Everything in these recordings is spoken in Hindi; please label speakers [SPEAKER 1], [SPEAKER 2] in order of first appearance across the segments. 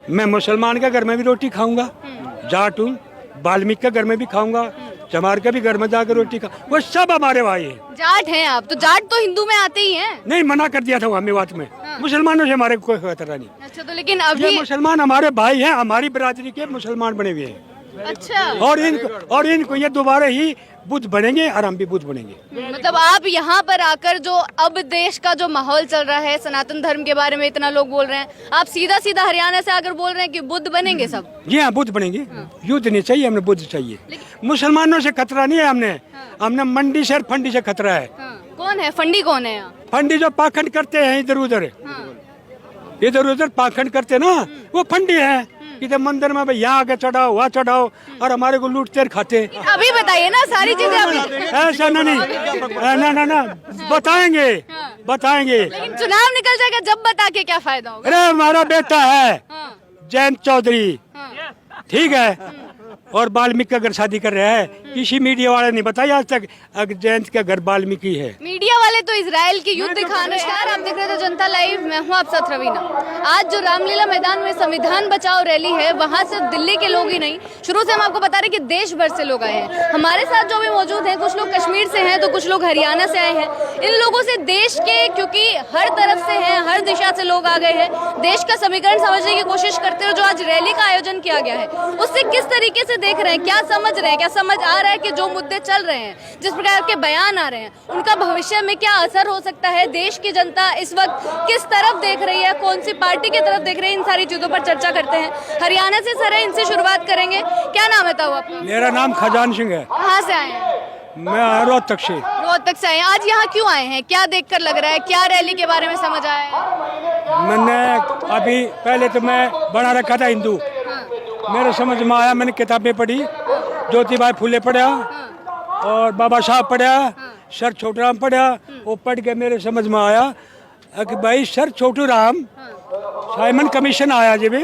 [SPEAKER 1] मैं मुसलमान के घर में भी रोटी खाऊंगा, जाट हूँ, वाल्मीकि के घर में भी खाऊंगा, चमार के भी घर में जाकर रोटी खा, वो सब हमारे भाई हैं।
[SPEAKER 2] जाट हैं आप, तो जाट तो हिंदू में आते ही हैं।
[SPEAKER 1] नहीं, मना कर दिया था हमें बात में, मुसलमानों से हमारे कोई खतरा नहीं।
[SPEAKER 2] अच्छा, तो लेकिन
[SPEAKER 1] ये
[SPEAKER 2] अभी
[SPEAKER 1] मुसलमान हमारे भाई हैं, हमारी बिरादरी के मुसलमान बने हुए हैं।
[SPEAKER 2] अच्छा,
[SPEAKER 1] और इनको ये दोबारा ही बुद्ध बनेंगे और हम भी बुद्ध बनेंगे।
[SPEAKER 2] मतलब आप यहाँ पर आकर जो अब देश का जो माहौल चल रहा है, सनातन धर्म के बारे में इतना लोग बोल रहे हैं, आप सीधा सीधा हरियाणा से आकर बोल रहे हैं कि बुद्ध बनेंगे सब।
[SPEAKER 1] जी हाँ, बुद्ध बनेंगे। युद्ध नहीं चाहिए हमें, बुद्ध चाहिए। मुसलमानों से खतरा नहीं है हमने मंडी से और फंडी से खतरा है।
[SPEAKER 2] कौन है फंडी, कौन है यहाँ?
[SPEAKER 1] फंडी जो पाखंड करते हैं इधर उधर पाखंड करते ना, वो फंडी है। इधर मंदिर में भाई यहाँ आके चढ़ाओ, वहाँ चढ़ाओ, और हमारे को लूटते और खाते।
[SPEAKER 2] अभी बताइए ना सारी चीजें अभी।
[SPEAKER 1] ऐसा नहीं, ना बताएंगे।
[SPEAKER 2] लेकिन चुनाव निकल जाएगा जब बता के क्या फायदा होगा?
[SPEAKER 1] अरे हमारा बेटा है जयंत चौधरी, ठीक है, और वाल्मीकि का घर शादी कर रहा है। किसी मीडिया वाले नहीं बताया आज तक जयंत का घर वाल्मीकि है।
[SPEAKER 2] मीडिया वाले तो इजराइल की युद्ध दिखाने। नमस्कार, आप देख रहे थे जनता लाइव, मैं हूं आप साथ रवीना। आज जो रामलीला मैदान में संविधान बचाओ रैली है, वहां सिर्फ दिल्ली के लोग ही नहीं, शुरू से हम आपको बता रहे कि देश भर से लोग आए हैं। हमारे साथ जो भी मौजूद हैं, कुछ लोग कश्मीर से हैं तो कुछ लोग हरियाणा से आए हैं। इन लोगों से देश के, क्योंकि हर तरफ से हैं, हर दिशा से लोग आ गए हैं, देश का समीकरण समझने की कोशिश करते हुए जो आज रैली का आयोजन किया गया है, उससे किस तरीके से देख रहे हैं, क्या समझ रहे हैं, क्या समझ आ रहा है कि जो मुद्दे चल रहे हैं, जिस प्रकार के बयान आ रहे हैं, उनका भविष्य में क्या असर हो सकता है, देश की जनता इस वक्त किस तरफ देख रही है, कौन सी पार्टी की तरफ देख रही है, इन सारी चीजों पर चर्चा करते हैं। हरियाणा से सर है, इनसे शुरुआत करेंगे। क्या नाम है ताऊ आपका?
[SPEAKER 1] मेरा नाम खजान सिंह है।
[SPEAKER 2] कहाँ से आए हैं?
[SPEAKER 1] मैं रोहतक से।
[SPEAKER 2] रोहतक से आए हैं। आज यहाँ क्यों आए हैं, क्या देखकर लग रहा है, क्या रैली के बारे में समझ आया है?
[SPEAKER 1] मैंने अभी पहले तो मैं बना रखा था हिंदू, मेरे समझ में आया, मैंने किताबें पढ़ी, ज्योतिबा फूले पढ़ा और बाबा साहब पढ़ा, सर छोटू राम पढ़ा। वो पढ़ के मेरे समझ में आया कि भाई sir Chhotu Ram Simon commission आया जब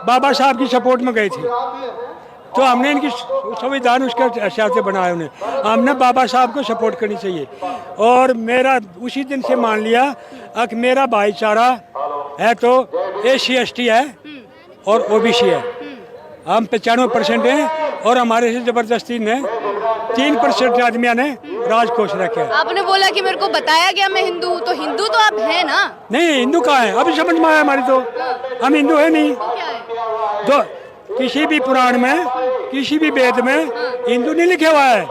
[SPEAKER 1] बाबा साहब की सपोर्ट में गए थे, तो हमने इनकी संविधान उसके हिसाब से बनाया, उन्हें हमने बाबा साहब को सपोर्ट करनी चाहिए। और मेरा उसी दिन से मान लिया कि मेरा भाईचारा है तो SC/ST है और OBC है। हम 95% हैं और हमारे से जबरदस्ती ने 3% आदमियों ने राजकोष रखे।
[SPEAKER 2] आपने बोला कि मेरे को बताया गया मैं हिंदू हूँ, तो हिंदू तो आप हैं ना?
[SPEAKER 1] नहीं, हिंदू कहाँ है, अभी समझ में आया हमारी तो, हम हिंदू है नहीं।
[SPEAKER 2] क्या है?
[SPEAKER 1] तो किसी भी पुराण में, किसी भी वेद में हिंदू नहीं लिखा हुआ है।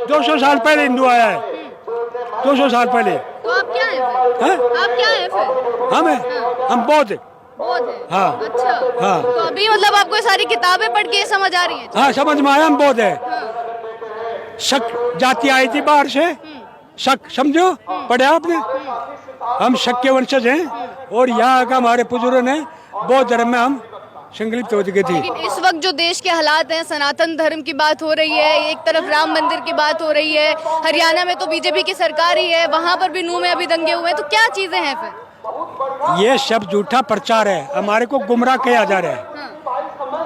[SPEAKER 1] 200 साल पहले हिंदू आया है, 200 साल पहले।
[SPEAKER 2] तो आप क्या हैं फिर? आप क्या हैं फिर?
[SPEAKER 1] हम बौद्ध।
[SPEAKER 2] बौद्ध हैं।
[SPEAKER 1] हाँ।
[SPEAKER 2] अच्छा।
[SPEAKER 1] हाँ।
[SPEAKER 2] तो अभी मतलब आपको ये सारी किताबें पढ़ के ये समझ आ रही है?
[SPEAKER 1] हाँ, समझ में आया, हम बौद्ध है। शक जाति आई थी बाहर से, शक समझो, पढ़ा आपने? हम शक के वंशज हैं और यहाँ का हमारे बुजुर्गों ने बौद्ध धर्म में हम संकलित हो चुके थे।
[SPEAKER 2] लेकिन इस वक्त जो देश के हालात हैं, सनातन धर्म की बात हो रही है, एक तरफ राम मंदिर की बात हो रही है, हरियाणा में तो बीजेपी की सरकार ही है, वहाँ पर भी नूह में अभी दंगे हुए हैं, तो क्या चीजें हैं फिर?
[SPEAKER 1] ये सब झूठा प्रचार है, हमारे को गुमराह किया जा रहा है।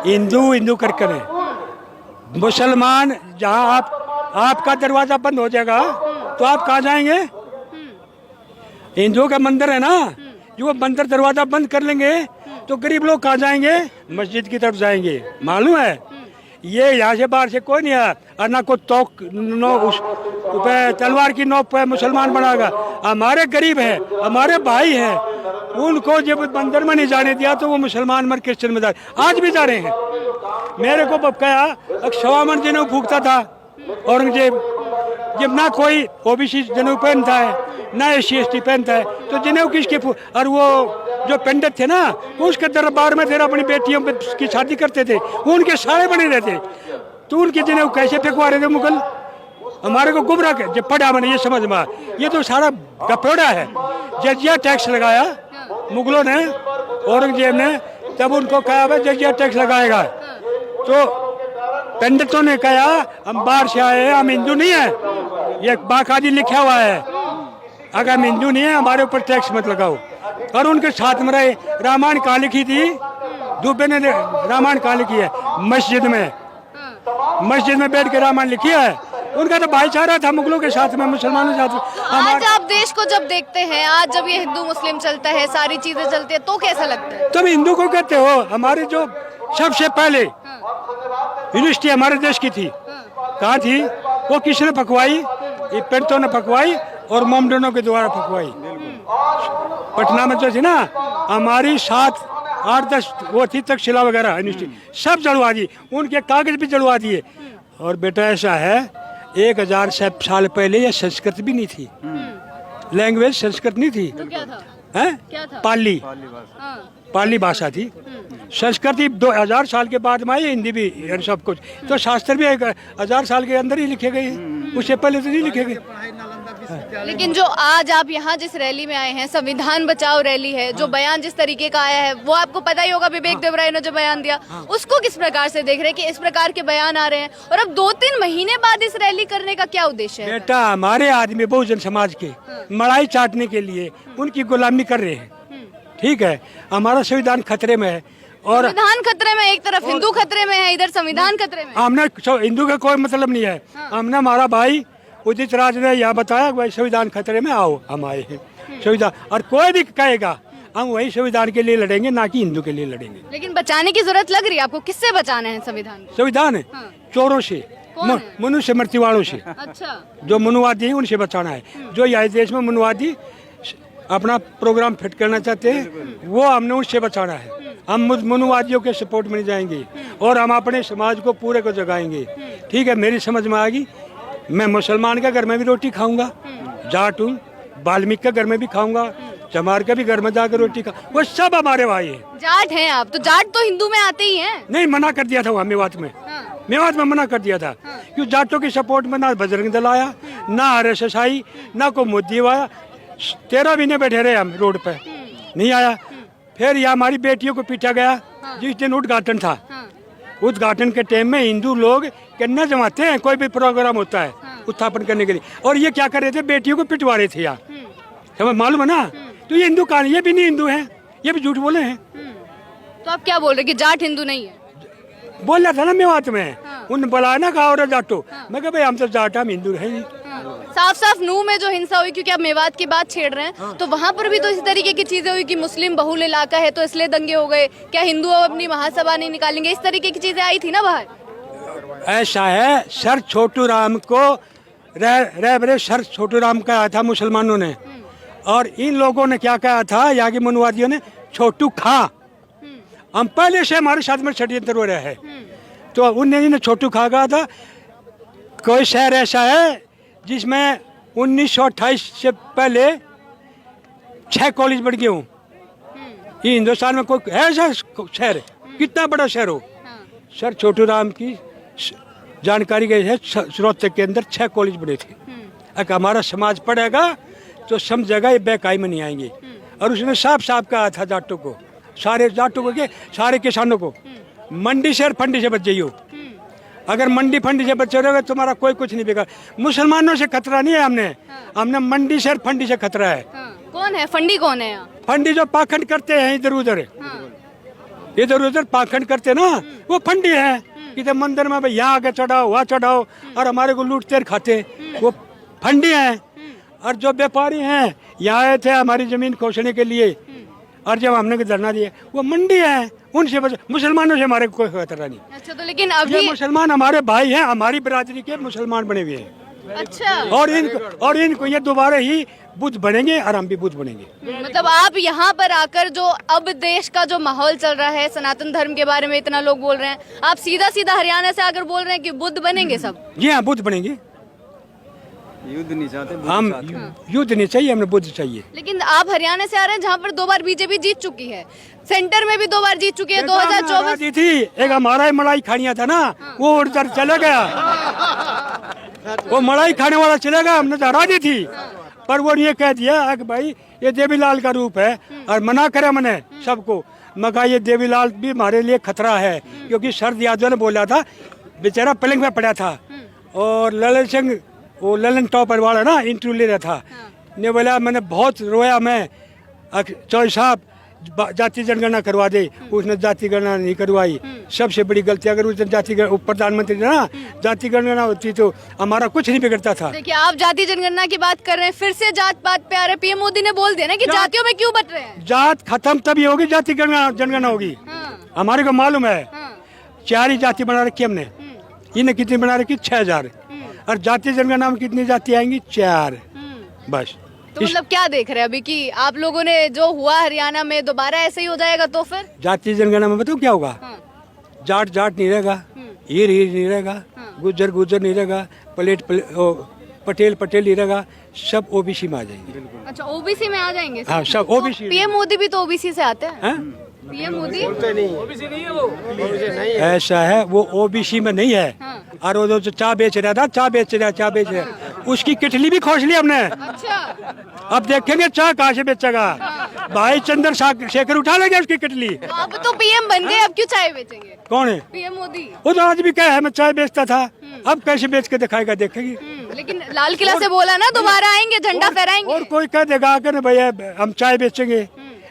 [SPEAKER 1] हिंदू करके नहीं, मुसलमान जहाँ आपका दरवाजा बंद हो जाएगा तो आप कहाँ जाएंगे? हिंदुओं का मंदिर है ना, जो मंदिर दरवाजा बंद कर लेंगे तो गरीब लोग कहाँ जाएंगे? मस्जिद की तरफ जाएंगे। मालूम है, ये यहाँ से बाहर से कोई नहीं आया और ना कोई तलवार की नोक पे मुसलमान बनाएगा। हमारे गरीब हैं, हमारे भाई हैं, उनको जब मंदिर में नहीं जाने दिया तो वो मुसलमान मर क्रिश्चियन में आज भी जा रहे हैं। मेरे को बकाया 1.25 मन जनेऊ फूकता था औरंगजेब, जब ना कोई OBC जनेऊ पहनता है ना SC/ST पहनता है, तो जनेऊ किसके और वो जो पंडित थे ना, उसके दरबार में फिर अपनी बेटियों की शादी करते थे, वो उनके सारे बने रहते, तो उनके जनेऊ कैसे फेंकवा रहे थे मुगल? हमारे को गुमराह के जब पढ़ा मैंने ये समझ में, ये तो सारा गपेड़ा है। जजिया टैक्स लगाया मुगलों ने, औरंगजेब ने, तब उनको कहा भाई जजिया टैक्स लगाएगा, तो पंडितों ने कहा हम बाहर से आए हैं, हम हिंदू नहीं है, ये बाकायदा लिखा हुआ है, अगर हम हिंदू नहीं है हमारे ऊपर टैक्स मत लगाओ। और उनके साथ में रहे, रामायण कहाँ लिखी थी? दुबे ने रामायण कहाँ लिखी है? मस्जिद में बैठ के रामायण लिखी है। उनका तो भाईचारा था मुगलों के साथ में, मुसलमानों के साथ में।
[SPEAKER 2] आज आप देश को जब देखते हैं, आज जब ये हिंदू मुस्लिम चलता है, सारी चीजें चलती है, तो कैसा लगता है?
[SPEAKER 1] तुम हिंदू को कहते हो? हमारे जो सबसे पहले यूनिवर्सिटी हमारे देश की थी, कहाँ थी वो? किसने पकवाई? ये पेंटो ने पकवाई और मोमडनों के द्वारा पकवाई। पटना में जो थी ना, हमारी 7, 8, 10 वो थी तक्षशिला वगैरह यूनिवर्सिटी, सब जड़वा दी, उनके कागज भी जड़वा दिए। और बेटा ऐसा है, 1000 साल पहले ये संस्कृत भी नहीं थी, लैंग्वेज संस्कृत नहीं थी,
[SPEAKER 2] तो क्या था?
[SPEAKER 1] हैं?
[SPEAKER 2] क्या था?
[SPEAKER 1] पाली,
[SPEAKER 2] हाँ।
[SPEAKER 1] पाली भाषा थी। संस्कृति 2000 साल के बाद में आई, हिंदी भी और सब कुछ। तो शास्त्र भी 1000 साल के अंदर ही लिखे गए हैं, उससे पहले तो नहीं लिखे गए।
[SPEAKER 2] लेकिन जो आज आप यहाँ जिस रैली में आए हैं, संविधान बचाओ रैली है, जो बयान जिस तरीके का आया है, वो आपको पता ही होगा, विवेक देवराय ने जो बयान दिया, उसको किस प्रकार से देख रहे हैं कि इस प्रकार के बयान आ रहे हैं? और अब 2-3 महीने बाद इस रैली करने का क्या उद्देश्य है?
[SPEAKER 1] बेटा, हमारे आदमी बहुजन समाज के मड़ाई चाटने के लिए उनकी गुलामी कर रहे हैं, ठीक है? हमारा संविधान खतरे में है। और
[SPEAKER 2] संविधान खतरे में, एक तरफ हिंदू खतरे में है, इधर संविधान खतरे में।
[SPEAKER 1] हमने हिंदू का कोई मतलब नहीं है। हमने, हमारा भाई उदित राज ने यह बताया, भाई संविधान खतरे में, आओ हम आए हैं संविधान। और कोई भी कहेगा हम वही संविधान के लिए लड़ेंगे, ना कि हिंदू के लिए लड़ेंगे।
[SPEAKER 2] लेकिन बचाने की जरूरत लग रही है आपको? किससे बचाना है संविधान?
[SPEAKER 1] संविधान है चोरों से, मनुष्य मृत्युवाणों से।
[SPEAKER 2] अच्छा,
[SPEAKER 1] जो मनुवादी हैं उनसे बचाना है। जो यहाँ देश में मनुवादी अपना प्रोग्राम फिट करना चाहते हैं, वो हमने उससे बचाना है। हम मनुवादियों के सपोर्ट में नहीं जाएंगे और हम अपने समाज को पूरे को जगाएंगे, ठीक है? मेरी समझ में आ गई। मैं मुसलमान के घर में भी रोटी खाऊंगा, जाट हूँ, वाल्मीकि के घर में भी खाऊंगा, चमार के भी घर में जाकर रोटी खा, वो सब हमारे भाई है।
[SPEAKER 2] जाट हैं आप? तो जाट तो हिंदू में आते ही हैं।
[SPEAKER 1] नहीं, मना कर दिया था वहाँ मेवात में, मेवात में मना कर दिया था, क्यों? जाटों की सपोर्ट में ना बजरंग दल आया, ना RSS आई, ना कोई मोदी आया। 13 महीने बैठे रहे हम रोड पे, नहीं आया। फिर यहाँ हमारी बेटियों को पीटा गया जिस दिन उद्घाटन था। उद्घाटन के टाइम में हिंदू लोग कन्या जमाते हैं, कोई भी प्रोग्राम होता है उत्थापन करने के लिए, और ये क्या कर रहे थे? बेटियों को पिटवा रहे थे यहाँ, समझ मालूम है ना? तो ये हिंदू कहानी, ये भी नहीं हिंदू है, ये भी झूठ बोले हैं।
[SPEAKER 2] तो आप क्या बोल रहे हैं कि जाट हिंदू नहीं है?
[SPEAKER 1] बोल रहा था ना मेवात में, उन बुलाया ना कहा और जाटो, मैं कहा भाई हम तो जाट, हम हिंदू है नहीं।
[SPEAKER 2] साफ साफ नूह में जो हिंसा हुई, क्योंकि आप मेवात की बात छेड़ रहे हैं, तो वहाँ पर भी तो इसी तरीके की चीजें हुई कि मुस्लिम बहुल इलाका है तो इसलिए दंगे हो गए, क्या हिंदू अब अपनी महासभा नहीं निकालेंगे, इस तरीके की चीजें आई थी ना बाहर।
[SPEAKER 1] ऐसा है, सर छोटू राम को रहबरे सर छोटू राम कहा था मुसलमानों ने, और इन लोगों ने क्या कहा था, यहाँ के मनुवादियों ने, छोटू खा। हम पहले से हमारे साथ में षड्यंत्र हो रहा है, तो उनने छोटू खा कहा था। कोई शहर ऐसा है जिसमें 1928 से पहले 6 कॉलेज बन गए हूँ। ये हिंदुस्तान में कोई ऐसा शहर है? कितना बड़ा शहर हो? सर छोटू राम की जानकारी गई है, रोहतक के अंदर 6 कॉलेज बने थे। अगर हमारा समाज पढ़ेगा तो समझेगा ये बेकाई में नहीं आएंगे। और उसने साफ साफ कहा था जाटों को, सारे जाटों को, सारे किसानों को, मंडी से और फंडी से बच जाइयो। अगर मंडी फंडी से बचे रहोगे तुम्हारा कोई कुछ नहीं बिगड़। मुसलमानों से खतरा नहीं है, हमने मंडी से और फंडी से खतरा है।
[SPEAKER 2] कौन है फंडी? कौन है?
[SPEAKER 1] फंडी जो पाखंड करते हैं इधर उधर, इधर उधर पाखंड करते ना, वो फंडी है। किधर मंदिर में भाई यहाँ आके चढ़ाओ, वहाँ चढ़ाओ, और हमारे को लूटते खाते, वो फंडी हैं। और जो व्यापारी हैं यहाँ आए थे हमारी जमीन खोसने के लिए, और जब हमने धरना दिया, वो मंडी है, उनसे मुसलमानों से हमारे कोई खतरा नहीं।
[SPEAKER 2] अच्छा, तो लेकिन अभी
[SPEAKER 1] मुसलमान हमारे भाई हैं, हमारी बिरादरी के मुसलमान बने हुए हैं।
[SPEAKER 2] अच्छा,
[SPEAKER 1] और इनको ये दोबारा ही बुद्ध बनेंगे और हम भी बुद्ध बनेंगे।
[SPEAKER 2] मतलब आप यहाँ पर आकर जो अब देश का जो माहौल चल रहा है, सनातन धर्म के बारे में इतना लोग बोल रहे हैं, आप सीधा सीधा हरियाणा से आकर बोल रहे हैं कि बुद्ध बनेंगे सब?
[SPEAKER 1] जी हाँ, बुद्ध बनेंगे।
[SPEAKER 3] युद्ध नहीं चाहते
[SPEAKER 1] हम, युद्ध नहीं चाहिए, हमें बुद्ध चाहिए।
[SPEAKER 2] लेकिन आप हरियाणा से आ रहे हैं जहाँ पर 2 बार बीजेपी जीत चुकी है, सेंटर में भी 2 बार जीत चुकी है। 2024
[SPEAKER 1] थी, एक हमारा ही मलाई खानिया था ना, वो उधर चला गया, वो मलाई खाने वाला चला गया, हमने हरा दी थी। पर वो ये कह दिया कि भाई ये देवीलाल का रूप है, और मना करे मैंने सबको। मैं कहा ये देवीलाल भी हमारे लिए खतरा है, क्योंकि शरद यादव ने बोला था, बेचारा पलंग में पड़ा था, और ललन सिंह, वो ललन टॉपर वाला ना, इंटरव्यू ले रहा था, ने बोला मैंने बहुत रोया, मैं चौधरी साहब जाति जनगणना करवा दे, उसने जाति गणना नहीं करवाई। सबसे बड़ी गलती, अगर उसने प्रधानमंत्री ना जाति गणना होती तो हमारा कुछ नहीं बिगड़ता था।
[SPEAKER 2] देखिए, आप जाति जनगणना की बात कर रहे हैं, फिर से जात पात पे आ रहे हैं। पीएम मोदी ने बोल दिया ना कि जातियों में क्यों बट रहे हैं।
[SPEAKER 1] जात खत्म तभी होगी जाति जनगणना होगी। हमारे को मालूम है 4 ही जाति बना रखी हमने, इन्हें कितनी बना रखी 6000, और जाति जनगणना में कितनी जाति आएंगी 4 बस।
[SPEAKER 2] तो मतलब क्या देख रहे हैं अभी कि आप लोगों ने जो हुआ हरियाणा में दोबारा ऐसे ही हो जाएगा तो फिर
[SPEAKER 1] जाति जनगणना में बताओ क्या होगा? जाट जाट नहीं रहेगा, हीर हीर नहीं रहेगा, गुज्जर गुज्जर नहीं रहेगा, पटेल पटेल नहीं रहेगा, सब ओबीसी में आ जाएंगे।
[SPEAKER 2] अच्छा, ओबीसी में आ जाएंगे।
[SPEAKER 1] हाँ, सब ओबीसी।
[SPEAKER 2] पीएम मोदी भी तो ओबीसी से आते हैं। पीएम मोदी
[SPEAKER 1] ऐसा है, वो ओबीसी में नहीं है। और वो जो चाय बेच रहा था, चाय बेच रहा, उसकी किटली भी खोज ली हमने।
[SPEAKER 2] अच्छा,
[SPEAKER 1] अब देखेंगे चाय कहाँ से बेचेगा। भाई चंद्रशेखर उठा लेंगे उसकी किटली।
[SPEAKER 2] तो अब तो पीएम बन गए, अब क्यों चाय बेचेंगे?
[SPEAKER 1] कौन है?
[SPEAKER 2] पीएम मोदी।
[SPEAKER 1] वो तो आज भी कहे है मैं चाय बेचता था, अब कैसे बेच के दिखाएगा, देखेगी।
[SPEAKER 2] लेकिन लाल किला से बोला ना दोबारा आएंगे, झंडा फहराएंगे।
[SPEAKER 1] और कोई कह देगा आकर भैया हम चाय बेचेंगे।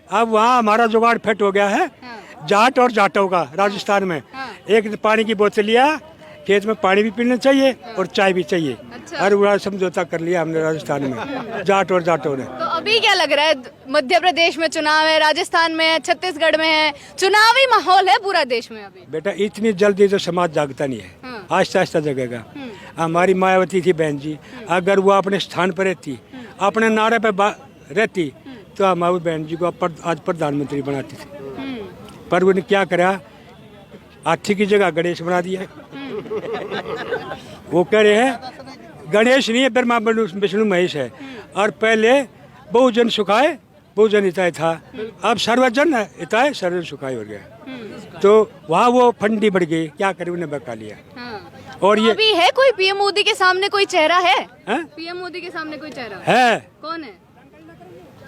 [SPEAKER 1] अब वहाँ हमारा जुगाड़ फिट हो गया है, जाट और जाटों का राजस्थान में। एक पानी की बोतल लिया, खेत में पानी भी पीना चाहिए और चाय भी चाहिए।
[SPEAKER 2] अच्छा।
[SPEAKER 1] हर बुरा समझौता कर लिया हमने राजस्थान में जाट और जाटों ने।
[SPEAKER 2] तो अभी क्या लग रहा है, मध्य प्रदेश में चुनाव है, राजस्थान में है, छत्तीसगढ़ में है, चुनावी माहौल है पूरा देश में अभी।
[SPEAKER 1] बेटा इतनी जल्दी तो समाज जागता नहीं है, आहिस्ता आहिस्ता जगेगा। हमारी मायावती थी बहन जी, अगर वो अपने स्थान पर रहती, अपने नारे पे रहती, तो हमारी बहन जी को आज प्रधानमंत्री बनाती थी। पर उन्होंने क्या करा, हाथी की जगह गणेश बना दिया। वो कह रहे हैं गणेश नहीं है, ब्रह्मा विष्णु महेश है। और पहले बहुजन सुखाए बहुजन हिताय था, अब सर्वजन हिताय सर्वजन सुखाय हो गया। तो वहाँ वो फंडी बढ़ गई, क्या करे, उन्हें बका लिया। और ये
[SPEAKER 2] अभी है कोई पीएम मोदी के सामने कोई चेहरा है?
[SPEAKER 1] पीएम
[SPEAKER 2] मोदी के सामने कोई चेहरा
[SPEAKER 1] है?
[SPEAKER 2] कौन है?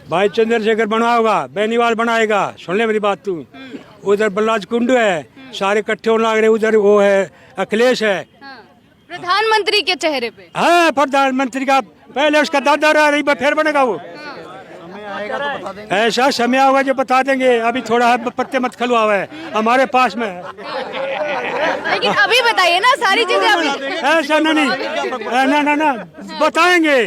[SPEAKER 1] भाई चंद्रशेखर बनाएगा, बेनीवाल बनाएगा, सुन ले मेरी बात तू। उधर बल्लाज कुंडू है, सारे इकट्ठे होने लग रहे। उधर वो है अखिलेश है,
[SPEAKER 2] प्रधानमंत्री के चेहरे पे।
[SPEAKER 1] हाँ, प्रधानमंत्री का पहले उसका दादा रहा, रही फिर बनेगा वो। ऐसा समय होगा जो बता देंगे, अभी थोड़ा पत्ते मत खलवाओ है, हमारे पास में है।
[SPEAKER 2] लेकिन अभी बताइए ना सारी चीजें अभी।
[SPEAKER 1] ऐसा ना बताएंगे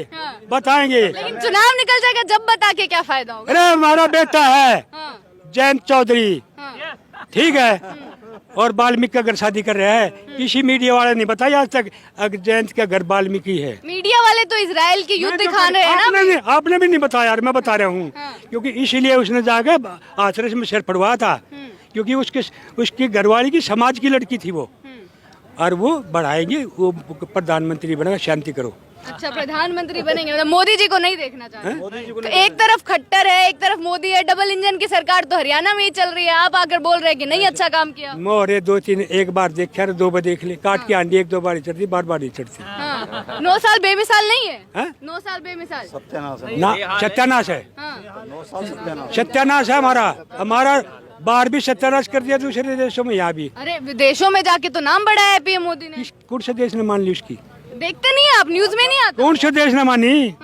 [SPEAKER 1] बताएंगे।
[SPEAKER 2] लेकिन चुनाव निकल जाएगा जब बता के क्या फायदा होगा?
[SPEAKER 1] अरे हमारा बेटा है जयंत चौधरी, ठीक है, और वाल्मीकि का घर शादी कर रहा है। किसी मीडिया वाले नहीं बताया आज तक अगर जयंत का घर वाल्मीकि है।
[SPEAKER 2] मीडिया वाले तो इजराइल की युद्ध दिखा रहे हैं ना।
[SPEAKER 1] आपने भी नहीं बताया यार, मैं बता रहा हूँ। क्योंकि इसीलिए उसने जाके आश्रय में सिर पड़वाया था, क्योंकि उसकी घरवाली की समाज की लड़की थी वो, और वो बढ़ाएंगे, वो प्रधानमंत्री बनेगा। शांति करो।
[SPEAKER 2] अच्छा, प्रधानमंत्री बनेंगे, मतलब मोदी जी को नहीं देखना चाहते। तो एक तरफ खट्टर है, एक तरफ मोदी है, डबल इंजन की सरकार तो हरियाणा में ही चल रही है। आप आकर बोल रहे हैं कि नहीं अच्छा काम किया।
[SPEAKER 1] मोहरे 2-3 एक बार देखा, 2 बार देख ले, काट की आंडी 1-2 बार चढ़ती, बार नहीं चढ़ती।
[SPEAKER 2] 9 साल बेमिसाल नहीं है? 9 साल बेमिसाल
[SPEAKER 1] ना, सत्यानाश है। सत्यानाश है हमारा बाहर भी सत्यानाश कर दिया, दूसरे देशों में, यहाँ भी।
[SPEAKER 2] अरे विदेशों में जाके तो नाम बढ़ाया है पीएम मोदी ने।
[SPEAKER 1] कौन से देश ने मान ली उसकी?
[SPEAKER 2] देखते नहीं आप, न्यूज में नहीं आता।
[SPEAKER 1] कौन से देश ने मानी?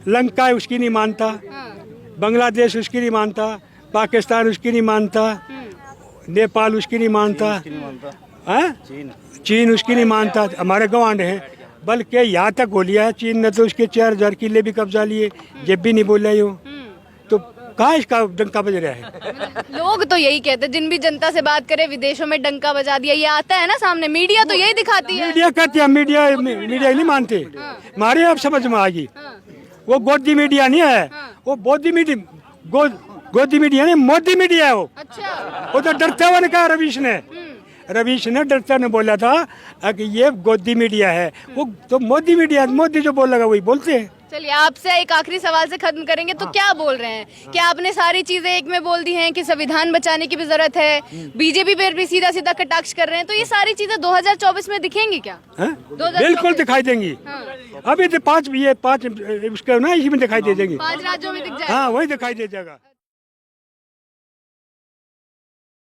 [SPEAKER 1] लंका उसकी नहीं मानता, बांग्लादेश उसकी नहीं मानता, पाकिस्तान उसकी नहीं मानता, नेपाल उसकी नहीं मानता, चीन उसकी नहीं मानता। हमारे गवांड हैं, बल्कि यहाँ तक गोलियां है, चीन ने तो उसके 4000 किले भी कब्जा लिए, जब भी नहीं बोला यूँ। तो कहाँ इसका डंका बज रहा है?
[SPEAKER 2] लोग तो यही कहते हैं, जिन भी जनता से बात करे विदेशों में डंका बजा दिया, ये आता है ना सामने, मीडिया तो यही दिखाती है।
[SPEAKER 1] मीडिया कहती है, मीडिया नहीं मानते। हमारे अब समझ में आ गई, वो गोदी मीडिया नहीं है, वो गोदी मीडिया नहीं, मोदी मीडिया है वो।
[SPEAKER 2] अच्छा,
[SPEAKER 1] वो तो डरता हुआ ने कहा रवीश ने डरता ने बोला था कि ये गोदी मीडिया है, वो तो मोदी मीडिया, मोदी जो बोलेगा वही बोलते हैं।
[SPEAKER 2] चलिए आपसे एक आखिरी सवाल से खत्म करेंगे, तो क्या बोल रहे हैं? क्या आपने सारी चीजें एक में बोल दी हैं कि संविधान बचाने की भी जरूरत है, बीजेपी पर भी सीधा सीधा कटाक्ष कर रहे हैं, तो ये सारी चीजें 2024 में दिखेंगी क्या?
[SPEAKER 1] बिल्कुल दिखाई देंगी। अभी तो 5 उसके ना इसी में दिखाई दे देंगी,
[SPEAKER 2] 5 राज्यों में दिख जाएगा।
[SPEAKER 1] हाँ, वही दिखाई दे जाएगा।